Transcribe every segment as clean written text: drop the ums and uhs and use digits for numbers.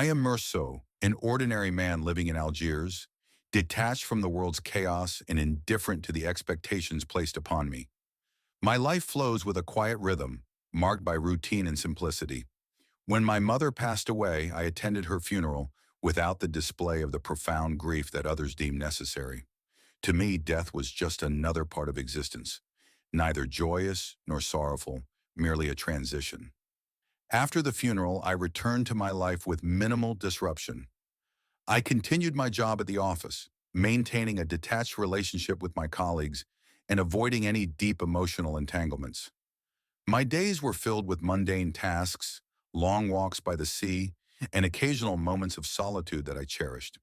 I am Meursault, an ordinary man living in Algiers, detached from the world's chaos and indifferent to the expectations placed upon me. My life flows with a quiet rhythm, marked by routine and simplicity. When my mother passed away, I attended her funeral without the display of the profound grief that others deem necessary. To me, death was just another part of existence, neither joyous nor sorrowful, merely a transition. After the funeral, I returned to my life with minimal disruption. I continued my job at the office, maintaining a detached relationship with my colleagues and avoiding any deep emotional entanglements. My days were filled with mundane tasks, long walks by the sea, and occasional moments of solitude that I cherished.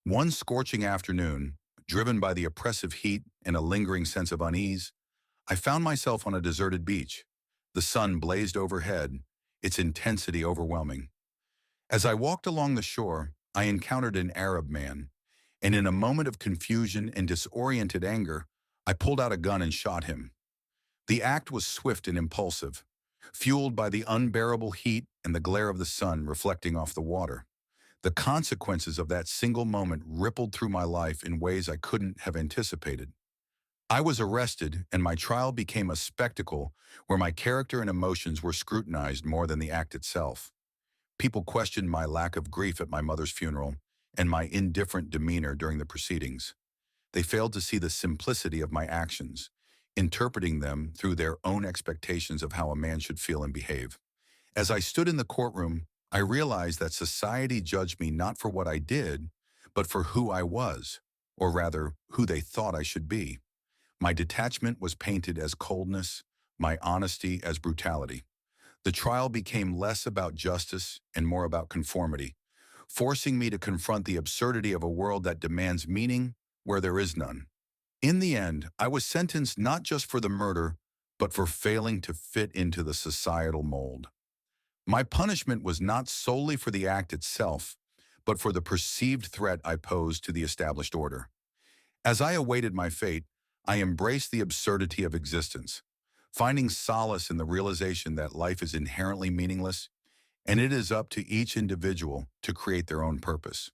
One scorching afternoon, driven by the oppressive heat and a lingering sense of unease, I found myself on a deserted beach. The sun blazed overhead, its intensity overwhelming. As I walked along the shore, I encountered an Arab man, and in a moment of confusion and disoriented anger, I pulled out a gun and shot him. The act was swift and impulsive, fueled by the unbearable heat and the glare of the sun reflecting off the water. The consequences of that single moment rippled through my life in ways I couldn't have anticipated. I was arrested, and my trial became a spectacle where my character and emotions were scrutinized more than the act itself. People questioned my lack of grief at my mother's funeral and my indifferent demeanor during the proceedings. They failed to see the simplicity of my actions, interpreting them through their own expectations of how a man should feel and behave. As I stood in the courtroom, I realized that society judged me not for what I did, but for who I was, or rather, who they thought I should be. My detachment was painted as coldness, my honesty as brutality. The trial became less about justice and more about conformity, forcing me to confront the absurdity of a world that demands meaning where there is none. In the end, I was sentenced not just for the murder, but for failing to fit into the societal mold. My punishment was not solely for the act itself, but for the perceived threat I posed to the established order. As I awaited my fate, I embraced the absurdity of existence, finding solace in the realization that life is inherently meaningless, and it is up to each individual to create their own purpose.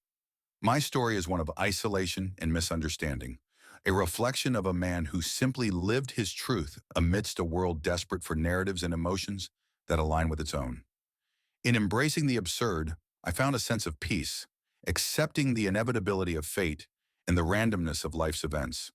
My story is one of isolation and misunderstanding, a reflection of a man who simply lived his truth amidst a world desperate for narratives and emotions that align with its own. In embracing the absurd, I found a sense of peace, accepting the inevitability of fate and the randomness of life's events.